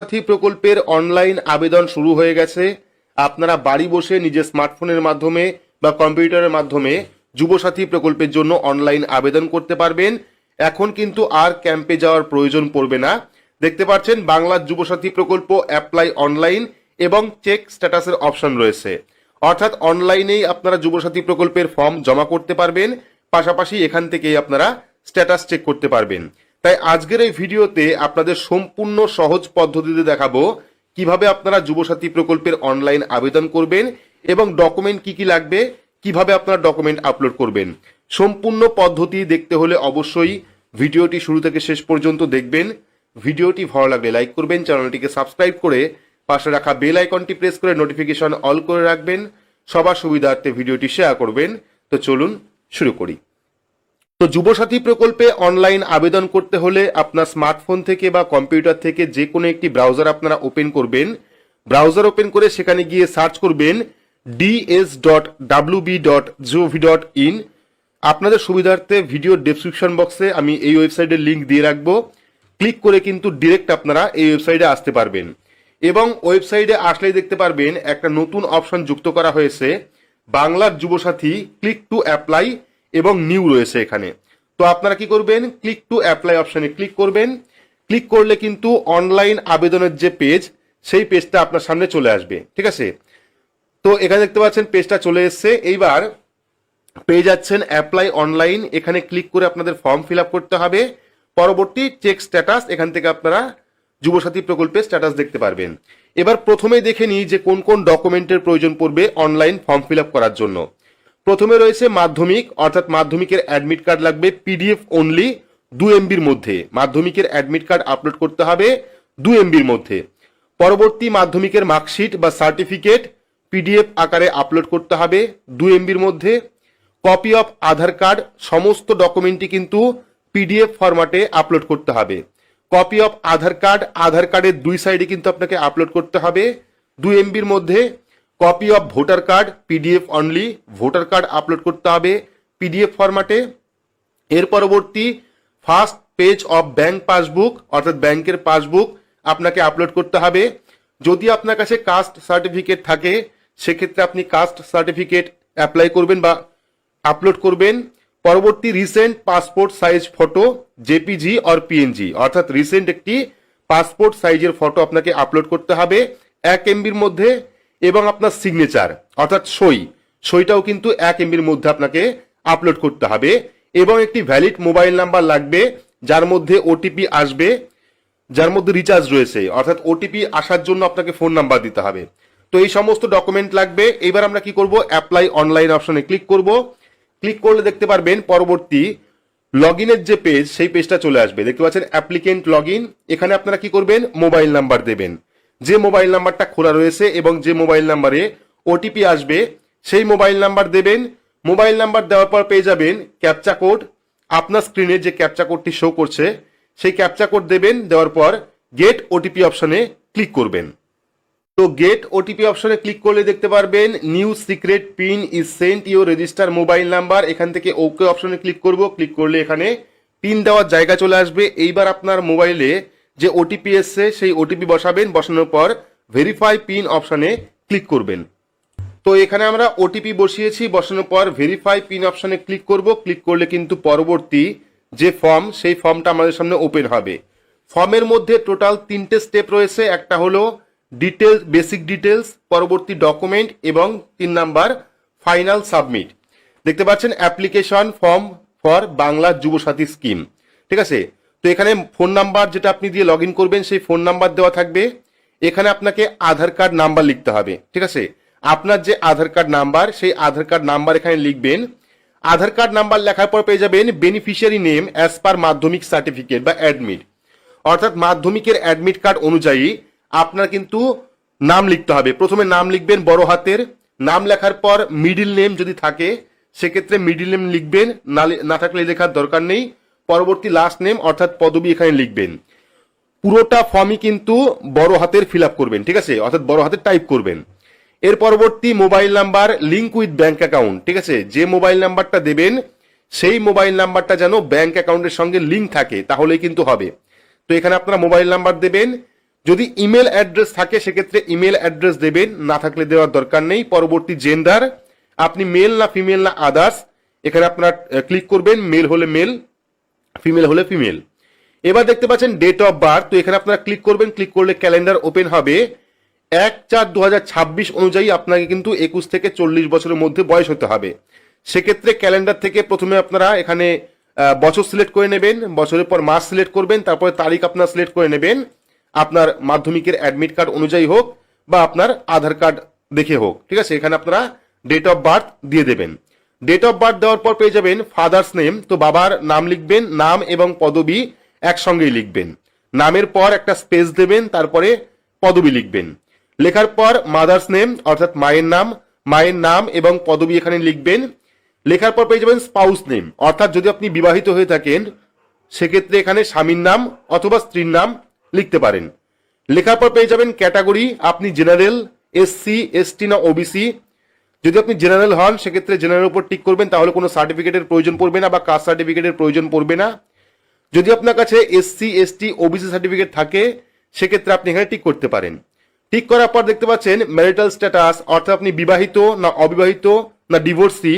সাথী প্রকল্পের অনলাইন আবেদন শুরু হয়ে গেছে। আপনারা বাড়ি বসে নিজের স্মার্টফোনের মাধ্যমে বা কম্পিউটারের মাধ্যমে যুবসাথী প্রকল্পের জন্য অনলাইন আবেদন করতে পারবেন। এখন কিন্তু আর ক্যাম্পে যাওয়ার প্রয়োজন পড়বে না। দেখতে পাচ্ছেন বাংলার যুবসাথী প্রকল্প অ্যাপ্লাই অনলাইন এবং চেক স্ট্যাটাসের অপশন রয়েছে। অর্থাৎ অনলাইনেই আপনারা যুবসাথী প্রকল্পের ফর্ম জমা করতে পারবেন, পাশাপাশি এখান থেকেই আপনারা স্ট্যাটাস চেক করতে পারবেন। তাই আজকের এই ভিডিওতে আপনাদের সম্পূর্ণ সহজ পদ্ধতিতে দেখাবো কিভাবে আপনারা যুবসাথী প্রকল্পের অনলাইন আবেদন করবেন এবং ডকুমেন্ট কি কি লাগবে, কিভাবে আপনারা ডকুমেন্ট আপলোড করবেন। সম্পূর্ণ পদ্ধতি দেখতে হলে অবশ্যই ভিডিওটি শুরু থেকে শেষ পর্যন্ত দেখবেন। ভিডিওটি ভালো লাগলে লাইক করবেন, চ্যানেলটিকে সাবস্ক্রাইব করে পাশে রাখা বেল আইকনটি প্রেস করে নোটিফিকেশন অল করে রাখবেন। সবার সুবিধার্থে ভিডিওটি শেয়ার করবেন। তো চলুন শুরু করি। তো যুবসাথী প্রকল্পে অনলাইন আবেদন করতে হলে আপনার স্মার্টফোন থেকে বা কম্পিউটার থেকে যে কোনো একটি ব্রাউজার আপনারা ওপেন করবেন। ব্রাউজার ওপেন করে সেখানে গিয়ে সার্চ করবেন ds.wb.gov.in। আপনাদের সুবিধার্থে ভিডিও ডেসক্রিপশন বক্সে আমি এই ওয়েবসাইটের লিঙ্ক দিয়ে রাখবো। ক্লিক করে কিন্তু ডিরেক্ট আপনারা এই ওয়েবসাইটে আসতে পারবেন এবং ওয়েবসাইটে আসলেই দেখতে পারবেন একটা নতুন অপশন যুক্ত করা হয়েছে, বাংলার যুবসাথী ক্লিক টু অ্যাপ্লাই এবং নিউ রয়েছে এখানে। তো আপনারা কি করবেন, ক্লিক টু অ্যাপ্লাই অপশনে ক্লিক করবেন। ক্লিক করলে কিন্তু অনলাইন আবেদনের যে পেজ, সেই পেজটা আপনার সামনে চলে আসবে। ঠিক আছে, তো এখানে দেখতে পাচ্ছেন পেজটা চলে এসছে। এইবার পেয়ে যাচ্ছেন অ্যাপ্লাই অনলাইন, এখানে ক্লিক করে আপনাদের ফর্ম ফিল আপ করতে হবে। পরবর্তী চেক স্ট্যাটাস, এখান থেকে আপনারা যুবসাথী প্রকল্পের স্ট্যাটাস দেখতে পারবেন। এবার প্রথমেই দেখে নিই যে কোন কোন ডকুমেন্টের প্রয়োজন পড়বে অনলাইন ফর্ম ফিল আপ করার জন্য। প্রথমে রয়েছে মাধ্যমিক, অর্থাৎ মাধ্যমিকের অ্যাডমিট কার্ড লাগবে পিডিএফ অনলি 2 MBর মধ্যে। মাধ্যমিকের অ্যাডমিট কার্ড আপলোড করতে হবে 2 MBর মধ্যে। পরবর্তী মাধ্যমিকের মার্কশিট বা সার্টিফিকেট পিডিএফ আকারে আপলোড করতে হবে 2 MBর মধ্যে। কপি অফ আধার কার্ড, সমস্ত ডকুমেন্টই কিন্তু পিডিএফ ফরম্যাটে আপলোড করতে হবে। কপি অফ আধার কার্ড, আধার কার্ডের 2 সাইডে কিন্তু আপনাকে আপলোড করতে হবে 2 MBর মধ্যে। Copy of voter card PDF only, voter card upload করতে হবে পিডিএফ ফরম্যাটে। এর পরবর্তী first page of bank passbook, অর্থাৎ ব্যাংকের পাসবুক আপনাকে আপলোড করতে হবে। যদি আপনার কাছে কাস্ট সার্টিফিকেট থাকে সেক্ষেত্রে আপনি কাস্ট সার্টিফিকেট অ্যাপ্লাই করবেন বা আপলোড করবেন। পরবর্তী recent passport size photo JPG or PNG, অর্থাৎ রিসেন্ট একটি পাসপোর্ট সাইজের ফটো আপনাকে আপলোড করতে হবে 1 MBর মধ্যে। এবং আপনার সিগনেচার অর্থাৎ সইটাও কিন্তু 1 MBর মধ্যে আপনাকে আপলোড করতে হবে। এবং একটি ভ্যালিড মোবাইল নাম্বার লাগবে যার মধ্যে ওটিপি আসবে, যার মধ্যে রিচার্জ রয়েছে, অর্থাৎ ওটিপি আসার জন্য আপনাকে ফোন নাম্বার দিতে হবে। তো এই সমস্ত ডকুমেন্ট লাগবে। এবার আমরা কি করব, অ্যাপ্লাই অনলাইন অপশনে ক্লিক করব। ক্লিক করলে দেখতে পারবেন পরবর্তী লগইনের যে পেজ, সেই পেজটা চলে আসবে। দেখতে পাচ্ছেন অ্যাপ্লিকেন্ট লগইন। এখানে আপনারা কি করবেন, মোবাইল নাম্বার দেবেন, যে মোবাইল নাম্বারটা খোলা রয়েছে এবং যে মোবাইল নাম্বারে ওটিপি আসবে সেই মোবাইল নাম্বার দেবেন। মোবাইল নাম্বার দেওয়ার পর পেয়ে যাবেন ক্যাপচা কোড। আপনার স্ক্রিনে যে ক্যাপচা কোডটি শো করছে সেই ক্যাপচা কোড দেবেন। দেওয়ার পর গেট ওটিপি অপশনে ক্লিক করবেন। তো গেট ওটিপি অপশনে ক্লিক করলে দেখতে পারবেন new secret pin is sent your register mobile number. এখান থেকে ওকে অপশনে ক্লিক করব। ক্লিক করলে এখানে পিন দেওয়ার জায়গা চলে আসবে। এইবার আপনার মোবাইলে যে ওটিপি এসছে সেই ওটিপি বসাবেন। বসানোর পর ভেরিফাই পিন অপশনে ক্লিক করবেন। তো এখানে আমরা ওটিপি বসিয়েছি, বসানোর পর ভেরিফাই পিন অপশনে ক্লিক করব। ক্লিক করলে কিন্তু পরবর্তী যে ফর্ম, সেই ফর্মটা আমাদের সামনে ওপেন হবে। ফর্মের মধ্যে টোটাল 3টে স্টেপ রয়েছে। একটা হলো ডিটেলস, বেসিক ডিটেলস, পরবর্তী ডকুমেন্ট এবং 3 নাম্বার ফাইনাল সাবমিট। দেখতে পাচ্ছেন application form for Bangla Yuvasathi scheme. ঠিক আছে, তো এখানে ফোন নাম্বার যেটা আপনি দিয়ে লগ ইন করবেন সেই ফোন নাম্বার দেওয়া থাকবে। এখানে আপনাকে আধার কার্ড নাম্বার লিখতে হবে। ঠিক আছে, আপনার যে আধার কার্ড নাম্বার, সেই আধার কার্ড নাম্বার এখানে লিখবেন। আধার কার্ড নাম্বার লেখার পর পেয়ে যাবেন বেনিফিশিয়ারি নেম অ্যাজ পার মাধ্যমিক সার্টিফিকেট বা অ্যাডমিট, অর্থাৎ মাধ্যমিকের অ্যাডমিট কার্ড অনুযায়ী আপনার কিন্তু নাম লিখতে হবে। প্রথমে নাম লিখবেন বড় হাতের, নাম লেখার পর মিডিল নেম যদি থাকে সেক্ষেত্রে মিডিল নেম লিখবেন, না থাকলে লেখার দরকার নেই। পরবর্তী লাস্ট নেম অর্থাৎ পদবি এখানে লিখবেন। পুরোটা ফর্মই কিন্তু বড় হাতের ফিল আপ করবেন। ঠিক আছে, অর্থাৎ বড় হাতের টাইপ করবেন। এর পরবর্তী mobile number link with bank account. ঠিক আছে, যে মোবাইল নাম্বারটা দেবেন সেই মোবাইল নাম্বারটা যেন ব্যাংক অ্যাকাউন্টের সঙ্গে লিঙ্ক থাকে, তাহলেই কিন্তু হবে। তো এখানে আপনারা মোবাইল নাম্বার দেবেন। যদি ইমেল অ্যাড্রেস থাকে সেক্ষেত্রে ইমেল অ্যাড্রেস দেবেন, না থাকলে দেওয়ার দরকার নেই। পরবর্তী জেন্ডার, আপনি মেল না ফিমেল না আদার্স, এখানে আপনারা ক্লিক করবেন, মেল হলে মেল, ফিমেল হলে ফিমেল। এবার দেখতে পাচ্ছেন ডেট অফ বার্থ, তো এখানে আপনারা ক্লিক করবেন, ক্লিক করলে ক্যালেন্ডার ওপেন হবে। 1/4/2026 অনুযায়ী আপনাকে কিন্তু 21 থেকে 40 বছরের মধ্যে বয়স হতে হবে। সেক্ষেত্রে ক্যালেন্ডার থেকে প্রথমে আপনারা এখানে বছর সিলেক্ট করে নেবেন, বছরের পর মাস সিলেক্ট করবেন, তারপরে তারিখ আপনারা সিলেক্ট করে নেবেন, আপনার মাধ্যমিকের অ্যাডমিট কার্ড অনুযায়ী হোক বা আপনার আধার কার্ড দেখে হোক, ঠিক আছে। এখানে আপনারা ডেট অফ বার্থ দিয়ে দেবেন। ডেট অফ বার্থ দেওয়ার পর পেয়ে যাবেন ফাদার্স নেম, তো বাবার নাম লিখবেন, নাম এবং পদবি একসঙ্গেই লিখবেন। নামের পর একটা স্পেস দেবেন, তারপরে পদবি লিখবেন। লেখার পর মাদার্স নেম অর্থাৎ মায়ের নাম এবং পদবি এখানে লিখবেন। লেখার পর পেয়ে যাবেন স্পাউস নেম, অর্থাৎ যদি আপনি বিবাহিত হয়ে থাকেন সেক্ষেত্রে এখানে স্বামীর নাম অথবা স্ত্রীর নাম লিখতে পারেন। লেখার পর পেয়ে যাবেন ক্যাটাগরি, আপনি জেনারেল, এসসি, এসটি না ওবিসি। যদি আপনি জেনারেল হন সেক্ষেত্রে জেনারেল উপর টিক করবেন, তাহলে কোনো সার্টিফিকেটের প্রয়োজন পড়বে না বা কাস্ট সার্টিফিকেটের প্রয়োজন পড়বে না। যদি আপনার কাছে এসসি, এসটি, ওবিসি সার্টিফিকেট থাকে সেক্ষেত্রে আপনি এখানে টিক করতে পারেন। টিক করার পর দেখতে পাচ্ছেন ম্যারিটাল স্ট্যাটাস, অর্থাৎ আপনি বিবাহিত না অবিবাহিত না ডিভোর্সি,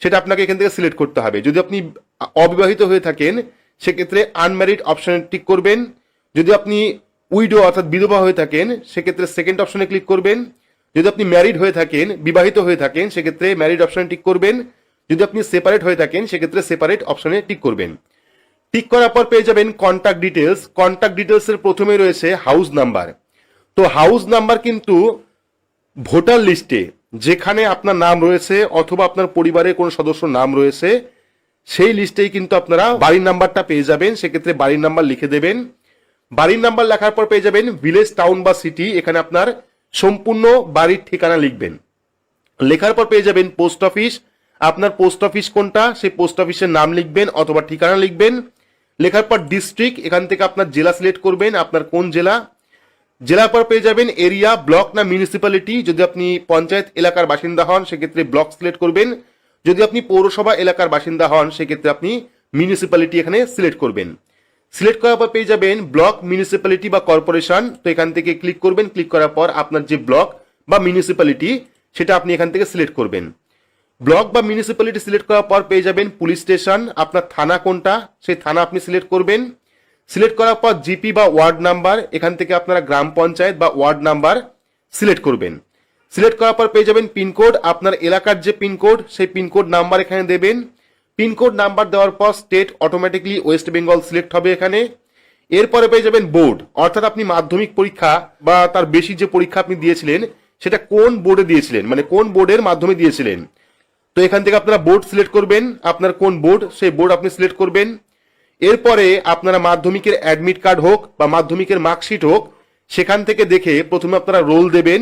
সেটা আপনাকে এখান থেকে সিলেক্ট করতে হবে। যদি আপনি অবিবাহিত হয়ে থাকেন সেক্ষেত্রে আনম্যারিড অপশনে টিক করবেন। যদি আপনি উইডো অর্থাৎ বিধবা হয়ে থাকেন সেক্ষেত্রে সেকেন্ড অপশনে ক্লিক করবেন। যদি আপনি ম্যারিড হয়ে থাকেন, বিবাহিত হয়ে থাকেন সেক্ষেত্রে ম্যারিড অপশনে টিক করবেন। যদি আপনি সেপারেট হয়ে থাকেন সেক্ষেত্রে সেপারেট অপশনে টিক করবেন। টিক করার পর পেয়ে যাবেন কন্ট্যাক্ট ডিটেলস। কন্ট্যাক্ট ডিটেলসের প্রথমে রয়েছে হাউস নাম্বার। তো হাউস নাম্বার কিন্তু ভোটার লিস্টে যেখানে আপনার নাম রয়েছে অথবা আপনার পরিবারের কোনো সদস্য নাম রয়েছে সেই লিস্টেই কিন্তু আপনারা বাড়ির নাম্বারটা পেয়ে যাবেন। সেক্ষেত্রে বাড়ির নাম্বার লিখে দেবেন। বাড়ির নাম্বার লেখার পর পেয়ে যাবেন ভিলেজ, টাউন বা সিটি, এখানে আপনার সম্পূর্ণ বাড়ির ঠিকানা লিখবেন। লেখার পর পেয়ে যাবেন পোস্ট অফিস, আপনার পোস্ট অফিস কোনটা সেই পোস্ট অফিসের নাম লিখবেন অথবা ঠিকানা লিখবেন। লেখার পর ডিস্ট্রিক্ট, এখান থেকে আপনার জেলা সিলেক্ট করবেন, আপনার কোন জেলা। জেলার পর পেয়ে যাবেন এরিয়া, ব্লক না মিউনিসিপ্যালিটি, যদি আপনি পঞ্চায়েত এলাকার বাসিন্দা হন সেক্ষেত্রে ব্লক সিলেক্ট করবেন। যদি আপনি পৌরসভা এলাকার বাসিন্দা হন সেক্ষেত্রে আপনি মিউনিসিপ্যালিটি এখানে সিলেক্ট করবেন। সিলেক্ট করার পর পেয়ে যাবেন ব্লক, মিউনিসিপ্যালিটি বা কর্পোরেশন, তো এখান থেকে ক্লিক করবেন। ক্লিক করার পর আপনার যে ব্লক বা মিউনিসিপ্যালিটি সেটা আপনি এখান থেকে সিলেক্ট করবেন। ব্লক বা মিউনিসিপ্যালিটি সিলেক্ট করার পর পেয়ে যাবেন পুলিশ স্টেশন, আপনার থানা কোনটা সেই থানা আপনি সিলেক্ট করবেন। সিলেক্ট করার পর জিপি বা ওয়ার্ড নাম্বার, এখান থেকে আপনারা গ্রাম পঞ্চায়েত বা ওয়ার্ড নাম্বার সিলেক্ট করবেন। সিলেক্ট করার পর পেয়ে যাবেন পিনকোড, আপনার এলাকার যে পিনকোড সেই পিনকোড নাম্বার এখানে দেবেন। পিনকোড নাম্বার দেওয়ার পর state automatically West Bengal select হবে এখানে। এরপরে পেয়ে যাবেন বোর্ড, অর্থাৎ আপনি মাধ্যমিক পরীক্ষা বা তার বেশি যে পরীক্ষা আপনি দিয়েছিলেন সেটা কোন বোর্ডে দিয়েছিলেন, মানে কোন বোর্ডের মাধ্যমে দিয়েছিলেন। তো এখান থেকে আপনারা বোর্ড সিলেক্ট করবেন, আপনার কোন বোর্ড সেই বোর্ড আপনি সিলেক্ট করবেন। এরপরে আপনারা মাধ্যমিকের অ্যাডমিট কার্ড হোক বা মাধ্যমিকের মার্কশিট হোক সেখান থেকে দেখে প্রথমে আপনারা রোল দেবেন।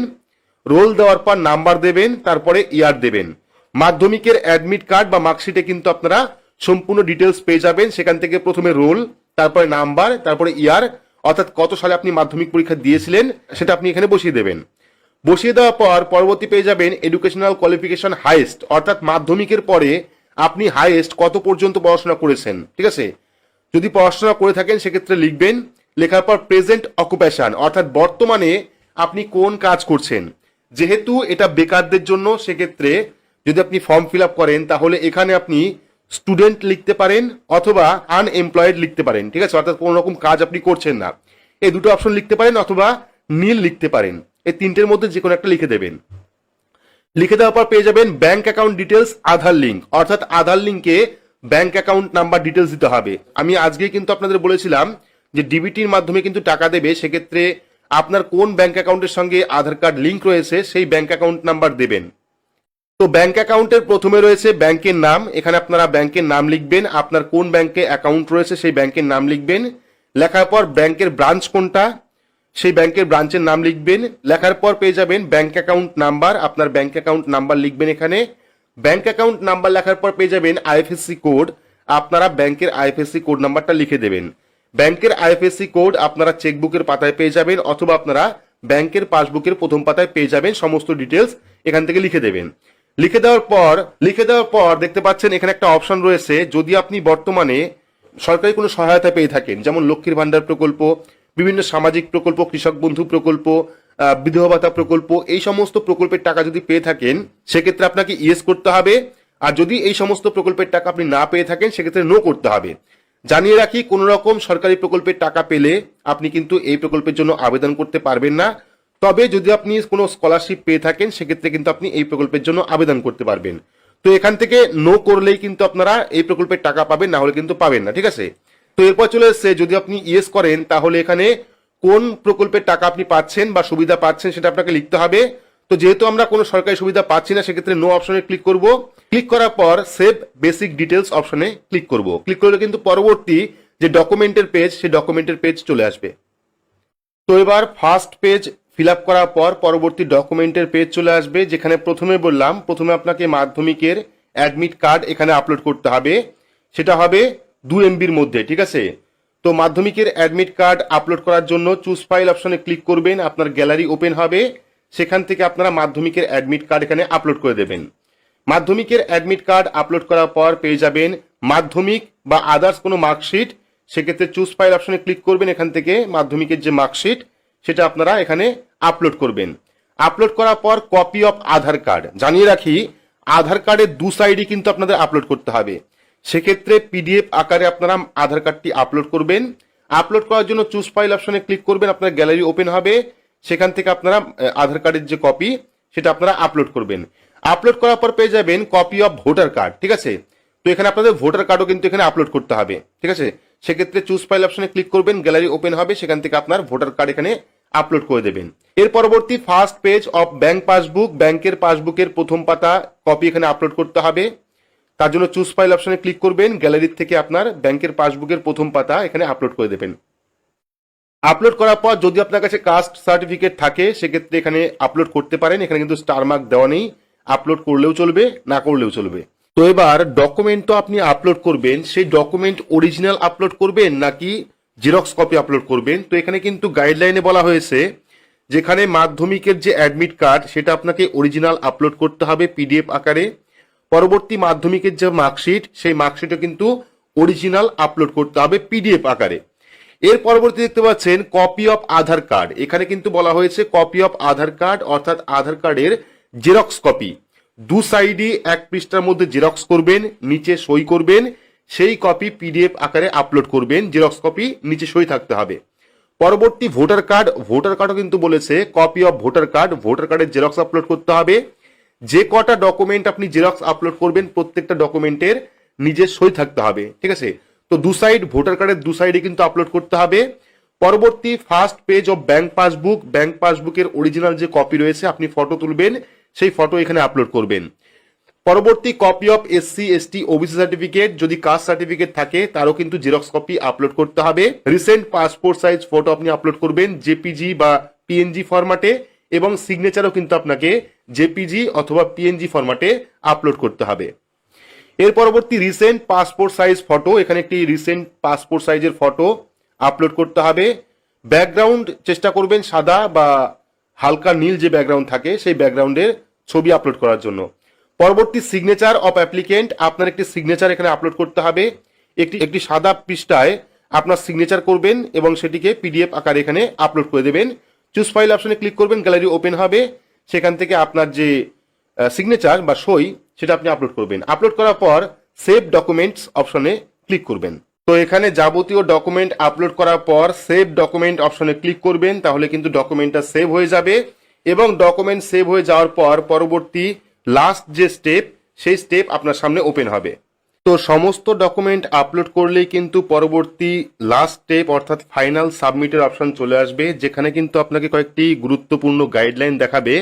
রোল দেওয়ার পর নাম্বার দেবেন, তারপরে ইয়ার দেবেন। মাধ্যমিকের অ্যাডমিট কার্ড বা মার্কশিটে কিন্তু আপনারা সম্পূর্ণ ডিটেলস পেয়ে যাবেন। সেখান থেকে প্রথমে রোল, তারপরে নাম্বার, তারপরে ইয়ার, অর্থাৎ কত সালে আপনি মাধ্যমিক পরীক্ষা দিয়েছিলেন সেটা আপনি এখানে বসিয়ে দেবেন। বসিয়ে দেওয়ার পর পরবর্তী পেয়ে যাবেন এডুকেশনাল কোয়ালিফিকেশন হাইয়েস্ট, অর্থাৎ মাধ্যমিকের পরে আপনি হাইয়েস্ট কত পর্যন্ত পড়াশোনা করেছেন, ঠিক আছে। যদি পড়াশোনা করে থাকেন সেক্ষেত্রে লিখবেন। লেখার পর প্রেজেন্ট অকুপেশন, অর্থাৎ বর্তমানে আপনি কোন কাজ করছেন। যেহেতু এটা বেকারদের জন্য সেক্ষেত্রে যদি আপনি ফর্ম ফিল আপ করেন তাহলে এখানে আপনি স্টুডেন্ট লিখতে পারেন অথবা আনএমপ্লয়েড লিখতে পারেন, ঠিক আছে। অর্থাৎ কোনো রকম কাজ আপনি করছেন না, এই দুটো অপশন লিখতে পারেন অথবা নীল লিখতে পারেন। এই তিনটের মধ্যে যে কোনো একটা লিখে দেবেন। লিখে দেওয়ার পর পেয়ে যাবেন ব্যাংক অ্যাকাউন্ট ডিটেলস, আধার লিঙ্ক, অর্থাৎ আধার লিঙ্কে ব্যাংক অ্যাকাউন্ট নাম্বার ডিটেলস দিতে হবে। আমি আজকে কিন্তু আপনাদের বলেছিলাম যে ডিবিটির মাধ্যমে কিন্তু টাকা দেবে, সেক্ষেত্রে আপনার কোন ব্যাংক অ্যাকাউন্টের সঙ্গে আধার কার্ড লিঙ্ক রয়েছে সেই ব্যাংক অ্যাকাউন্ট নাম্বার দেবেন। তো ব্যাংক অ্যাকাউন্টের প্রথমে রয়েছে ব্যাংকের নাম, এখানে আপনারা ব্যাংকের নাম লিখবেন। আপনার কোন ব্যাংকে অ্যাকাউন্ট রয়েছে সেই ব্যাংকের নাম লিখবেন। লেখার পর ব্যাংকের ব্রাঞ্চ কোনটা সেই ব্যাংকের ব্রাঞ্চের নাম লিখবেন। লেখার পর পেয়ে যাবেন ব্যাংক অ্যাকাউন্ট নাম্বার, আপনার ব্যাংক অ্যাকাউন্ট নাম্বার লিখবেন এখানে। ব্যাংক অ্যাকাউন্ট নাম্বার লেখার পর পেয়ে যাবেন আইএফএসসি কোড, আপনারা ব্যাংকের আইএফএসসি কোড নাম্বারটা লিখে দেবেন। ব্যাংকের আইএফএসসি কোড আপনারা চেকবুকের পাতায় পেয়ে যাবেন অথবা আপনারা ব্যাংকের পাসবুকের প্রথম পাতায় পেয়ে যাবেন। সমস্ত ডিটেলস এখান থেকে লিখে দেবেন। লিখে দেওয়ার পর দেখতে পাচ্ছেন এখানে একটা অপশন রয়েছে, যদি আপনি বর্তমানে সরকারি কোনো সহায়তা পেয়ে থাকেন, যেমন লক্ষ্মীর ভান্ডার প্রকল্প বিভিন্ন সামাজিক প্রকল্প, কৃষক বন্ধু প্রকল্প, বিধবা ভাতা প্রকল্প, এই সমস্ত প্রকল্পের টাকা যদি পেয়ে থাকেন সেক্ষেত্রে আপনাকে ইয়েস করতে হবে। আর যদি এই সমস্ত প্রকল্পের টাকা আপনি না পেয়ে থাকেন সেক্ষেত্রে নো করতে হবে। জানিয়ে রাখি, কোনো রকম সরকারি প্রকল্পের টাকা পেলে আপনি কিন্তু এই প্রকল্পের জন্য আবেদন করতে পারবেন না। তবে যদি আপনি কোনো স্কলারশিপ পেয়ে থাকেন সেক্ষেত্রে কিন্তু আপনি এই প্রকল্পের জন্য আবেদন করতে পারবেন। তো এখান থেকে নো করলেই কিন্তু আপনারা এই প্রকল্পের টাকা পাবেন, না হলে কিন্তু পাবেন না, ঠিক আছে। তো এরপর চলে এসছে, যদি আপনি ইয়েস করেন তাহলে এখানে কোন প্রকল্পের টাকা আপনি পাচ্ছেন বা সুবিধা পাচ্ছেন সেটা আপনাকে লিখতে হবে। তো যেহেতু আমরা কোনো সরকারি সুবিধা পাচ্ছি না সেক্ষেত্রে নো অপশনে ক্লিক করব। ক্লিক করার পর সেভ বেসিক ডিটেলস অপশনে ক্লিক করব। ক্লিক করলে কিন্তু পরবর্তী যে ডকুমেন্টের পেজ, সেই ডকুমেন্টের পেজ চলে আসবে। তো এবার ফার্স্ট পেজ ফিল আপ করার পর পরবর্তী ডকুমেন্টের পেজ চলে আসবে, যেখানে প্রথমে বললাম প্রথমে আপনাকে মাধ্যমিকের অ্যাডমিট কার্ড এখানে আপলোড করতে হবে। সেটা হবে 2 MBর মধ্যে, ঠিক আছে। তো মাধ্যমিকের অ্যাডমিট কার্ড আপলোড করার জন্য চুজ ফাইল অপশনে ক্লিক করবেন, আপনার গ্যালারি ওপেন হবে, সেখান থেকে আপনারা মাধ্যমিকের অ্যাডমিট কার্ড এখানে আপলোড করে দেবেন। মাধ্যমিকের অ্যাডমিট কার্ড আপলোড করার পর পেয়ে যাবেন মাধ্যমিক বা আদার্স কোনো মার্কশিট, সেক্ষেত্রে চুজ ফাইল অপশনে ক্লিক করবেন, এখান থেকে মাধ্যমিকের যে মার্কশিট সেটা আপনারা এখানে আপলোড করবেন। আপলোড করার পর কপি অফ আধার কার্ড, জানিয়ে রাখি আধার কার্ডের 2 সাইডই কিন্তু আপনাদের আপলোড করতে হবে। সেক্ষেত্রে PDF আকারে আপনারা আধার কার্ডটি আপলোড করবেন। আপলোড করার জন্য চুজ ফাইল অপশনে ক্লিক করবেন, আপনার গ্যালারি ওপেন হবে, সেখান থেকে আপনারা আধার কার্ডের যে কপি সেটা আপনারা আপলোড করবেন। আপলোড করার পর পেয়ে যাবেন কপি অফ ভোটার কার্ড, ঠিক আছে। তো এখানে আপনাদের ভোটার কার্ডও কিন্তু এখানে আপলোড করতে হবে, ঠিক আছে। সেক্ষেত্রে চুজ ফাইল অপশনে ক্লিক করবেন, গ্যালারি ওপেন হবে, সেখান থেকে আপনার ভোটার কার্ড এখানে আপলোড করে দেবেন। এর পরবর্তী first page of bank passbook, ব্যাংকের পাসবুকের প্রথম পাতা কপি এখানে আপলোড করতে হবে। তার জন্য চুজ ফাইল অপশনে ক্লিক করবেন, গ্যালারি থেকে আপনার ব্যাংকের পাসবুকের প্রথম পাতা এখানে আপলোড করে দেবেন। আপলোড করার পর যদি আপনার কাছে কাস্ট সার্টিফিকেট থাকে সেক্ষেত্রে এখানে আপলোড করতে পারেন, এখানে কিন্তু স্টার মার্ক দেওয়া নেই, আপলোড করলেও চলবে, না করলেও চলবে। তো এবার ডকুমেন্ট তো আপনি আপলোড করবেন, সেই ডকুমেন্ট অরিজিনাল আপলোড করবেন নাকি জেরক্স কপি আপলোড করবেন। তো এখানে কিন্তু গাইডলাইনে বলা হয়েছে যেখানে মাধ্যমিকের যে অ্যাডমিট কার্ড সেটা আপনাকে অরিজিনাল আপলোড করতে হবে PDF আকারে। পরবর্তী মাধ্যমিকের যে মার্কশিট সেই মার্কশিটও কিন্তু অরিজিনাল আপলোড করতে হবে PDF আকারে। এর পরবর্তী দেখতে পাচ্ছেন কপি অফ আধার কার্ড, এখানে কিন্তু বলা হয়েছে কপি অফ আধার কার্ড অর্থাৎ আধার কার্ডের জেরক্স কপি 2 সাইডই 1 পৃষ্ঠার মধ্যে জেরক্স করবেন, নিচে সই করবেন, সেই কপি PDF আকারে আপলোড করবেন, জেরক্স কপি নিচে সই থাকতে হবে। পরবর্তী ভোটার কার্ড, ভোটার কার্ডও কিন্তু বলেছে copy of voter card, voter কার্ডের জেরক্স আপলোড করতে হবে। যে কটা ডকুমেন্ট আপনি জেরক্স আপলোড করবেন প্রত্যেকটা ডকুমেন্টের নিজের সই থাকতে হবে, ঠিক আছে। তো 2 সাইড, ভোটার কার্ডের 2 সাইডে কিন্তু আপলোড করতে হবে। পরবর্তী first page of bank passbook, bank পাসবুকের অরিজিনাল যে কপি রয়েছে আপনি ফটো তুলবেন, সেই ফটো এখানে আপলোড করবেন। পরবর্তী copy of SC ST OBC certificate, যদি কাস্ট সার্টিফিকেট থাকে তারও কিন্তু জেরক্স কপি আপলোড করতে হবে। রিসেন্ট পাসপোর্ট সাইজ ফটো আপনি আপলোড করবেন JPG বা PNG ফরম্যাটে, এবং সিগনেচারও কিন্তু আপনাকে JPG অথবা PNG ফরম্যাটে আপলোড করতে হবে। এর পরবর্তী রিসেন্ট পাসপোর্ট সাইজ ফটো, এখানে একটি রিসেন্ট পাসপোর্ট সাইজের ফটো আপলোড করতে হবে। ব্যাকগ্রাউন্ড চেষ্টা করবেন সাদা বা হালকা নীল যে ব্যাকগ্রাউন্ড থাকে সেই ব্যাকগ্রাউন্ডের ছবি আপলোড করার জন্য। পরবর্তী সিগনেচার অফ অ্যাপ্লিকেন্ট, আপনার একটি সিগনেচার এখানে আপলোড করতে হবে। একটি সাদা পৃষ্ঠায় আপনার সিগনেচার করবেন এবং সেটিকে PDF আকারে এখানে আপলোড করে দেবেন। চুজ ফাইল অপশনে ক্লিক করবেন, গ্যালারি ওপেন হবে, সেখান থেকে আপনার যে সিগনেচার বা সই সেটা আপনি আপলোড করবেন। আপলোড করার পর সেভ ডকুমেন্টস অপশনে ক্লিক করবেন। তো এখানে যাবতীয় ডকুমেন্ট আপলোড করার পর সেভ ডকুমেন্ট অপশনে ক্লিক করবেন, তাহলে কিন্তু ডকুমেন্টটা সেভ হয়ে যাবে। এবং ডকুমেন্ট সেভ হয়ে যাওয়ার পর পরবর্তী লাস্ট যে স্টেপ, সেই স্টেপ আপনার সামনে ওপেন হবে। তো সমস্ত ডকুমেন্ট আপলোড করলেই কিন্তু পরবর্তী লাস্ট স্টেপ অর্থাৎ ফাইনাল সাবমিটের অপশন চলে আসবে, যেখানে কিন্তু আপনাকে কয়েকটি গুরুত্বপূর্ণ গাইডলাইন দেখাবে।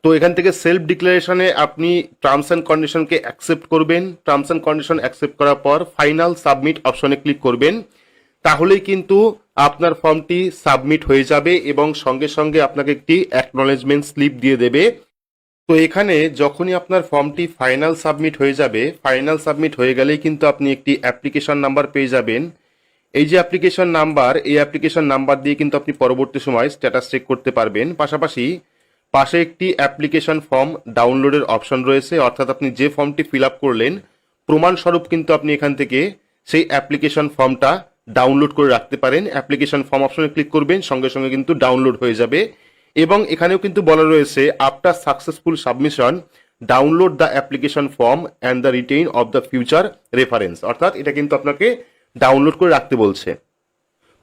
তো এখান থেকে সেলফ ডিক্লারেশনে আপনি টার্মস অ্যান্ড কন্ডিশনকে অ্যাকসেপ্ট করবেন। টার্মস অ্যান্ড কন্ডিশন অ্যাকসেপ্ট করার পর ফাইনাল সাবমিট অপশনে ক্লিক করবেন, তাহলেই কিন্তু আপনার ফর্মটি সাবমিট হয়ে যাবে এবং সঙ্গে সঙ্গে আপনাকে একটি অ্যাকনলেজমেন্ট স্লিপ দিয়ে দেবে। তো এখানে যখনই আপনার ফর্মটি ফাইনাল সাবমিট হয়ে যাবে, ফাইনাল সাবমিট হয়ে গেলেই কিন্তু আপনি একটি অ্যাপ্লিকেশন নাম্বার পেয়ে যাবেন। এই যে অ্যাপ্লিকেশন নাম্বার, এই অ্যাপ্লিকেশন নাম্বার দিয়ে কিন্তু আপনি পরবর্তী সময় স্ট্যাটাস চেক করতে পারবেন। পাশাপাশি পাশে একটি অ্যাপ্লিকেশন ফর্ম ডাউনলোডের অপশন রয়েছে, অর্থাৎ আপনি যে ফর্মটি ফিল আপ করলেন প্রমাণস্বরূপ কিন্তু আপনি এখান থেকে সেই অ্যাপ্লিকেশন ফর্মটা ডাউনলোড করে রাখতে পারেন। অ্যাপ্লিকেশন ফর্ম অপশনে ক্লিক করবেন, সঙ্গে সঙ্গে কিন্তু ডাউনলোড হয়ে যাবে। এবং এখানেও কিন্তু বলা রয়েছে after successful submission download the application form and the retain of the future reference, অর্থাৎ এটা কিন্তু আপনাকে ডাউনলোড করে রাখতে বলছে।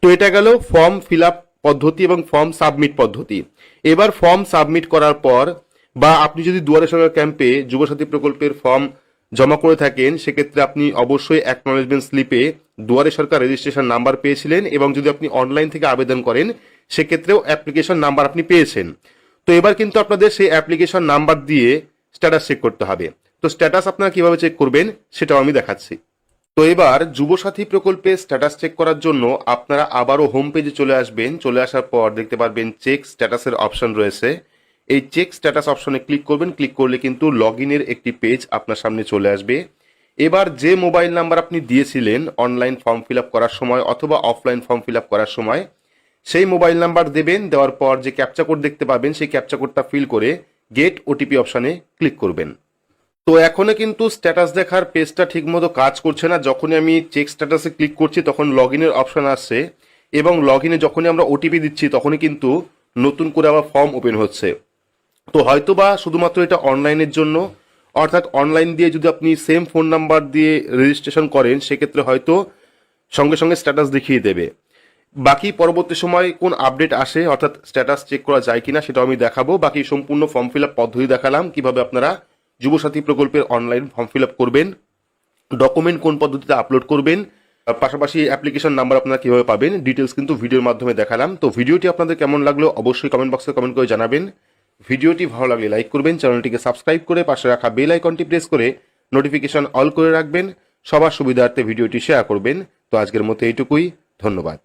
তো এটা গেল ফর্ম ফিল আপ পদ্ধতি এবং ফর্ম সাবমিট পদ্ধতি। এবার ফর্ম সাবমিট করার পর বা আপনি যদি দুয়ারে সরকার ক্যাম্পে যুবসাথী প্রকল্পের ফর্ম জমা করে থাকেন, সেক্ষেত্রে আপনি অবশ্যই অ্যাকনলেজমেন্ট স্লিপে দুয়ারে সরকার রেজিস্ট্রেশন নাম্বার পেয়েছিলেন, এবং যদি আপনি অনলাইন থেকে আবেদন করেন সেক্ষেত্রেও অ্যাপ্লিকেশন নাম্বার আপনি পেয়েছেন। তো এবার কিন্তু আপনাদের সেই অ্যাপ্লিকেশন নাম্বার দিয়ে স্ট্যাটাস চেক করতে হবে। তো স্ট্যাটাস আপনারা কিভাবে চেক করবেন সেটাও আমি দেখাচ্ছি। তো এবার যুবসাথী প্রকল্পে স্ট্যাটাস চেক করার জন্য আপনারা আবারও হোম পেজে চলে আসবেন। চলে আসার পর দেখতে পারবেন চেক স্ট্যাটাসের অপশন রয়েছে। এই চেক স্ট্যাটাস অপশনে ক্লিক করবেন। ক্লিক করলে কিন্তু লগ ইনের একটি পেজ আপনার সামনে চলে আসবে। এবার যে মোবাইল নাম্বার আপনি দিয়েছিলেন অনলাইন ফর্ম ফিল আপ করার সময় অথবা অফলাইন ফর্ম ফিল আপ করার সময়, সেই মোবাইল নাম্বার দেবেন। দেওয়ার পর যে ক্যাপচা কোড দেখতে পাবেন সেই ক্যাপচা কোডটা ফিল করে গেট ওটিপি অপশনে ক্লিক করবেন। তো এখনো কিন্তু স্ট্যাটাস দেখার পেজটা ঠিকমতো কাজ করছে না। যখনই আমি চেক স্ট্যাটাসে ক্লিক করছি তখন লগ ইনের অপশন আসছে, এবং লগ ইনে যখনই আমরা ওটিপি দিচ্ছি তখনই কিন্তু নতুন করে আবার ফর্ম ওপেন হচ্ছে। তো হয়তো বা শুধুমাত্র এটা অনলাইনের জন্য, অর্থাৎ অনলাইন দিয়ে যদি আপনি সেম ফোন নাম্বার দিয়ে রেজিস্ট্রেশন করেন সেক্ষেত্রে হয়তো সঙ্গে সঙ্গে স্ট্যাটাস দেখিয়ে দেবে। বাকি পরবর্তী সময় কোন আপডেট আসে অর্থাৎ স্ট্যাটাস চেক করা যায় কিনা সেটাও আমি দেখাবো। বাকি সম্পূর্ণ ফর্ম ফিল আপ পদ্ধতি দেখালাম, কিভাবে আপনারা যুবসাথী প্রকল্পের অনলাইন ফর্ম ফিল আপ করবেন, ডকুমেন্ট কোন পদ্ধতিতে আপলোড করবেন, পাশাপাশি অ্যাপ্লিকেশন নাম্বার আপনারা কিভাবে পাবেন, ডিটেলস কিন্তু ভিডিওর মাধ্যমে দেখালাম। তো ভিডিওটি আপনাদের কেমন লাগলো অবশ্যই কমেন্ট বক্সে কমেন্ট করে জানাবেন। ভিডিওটি ভালো লাগলে লাইক করবেন, চ্যানেলটিকে সাবস্ক্রাইব করে পাশে রাখা বেল আইকনটি প্রেস করে নোটিফিকেশন অল করে রাখবেন। সবার সুবিধার্থে ভিডিওটি শেয়ার করবেন। তো আজকের মতো এইটুকুই, ধন্যবাদ।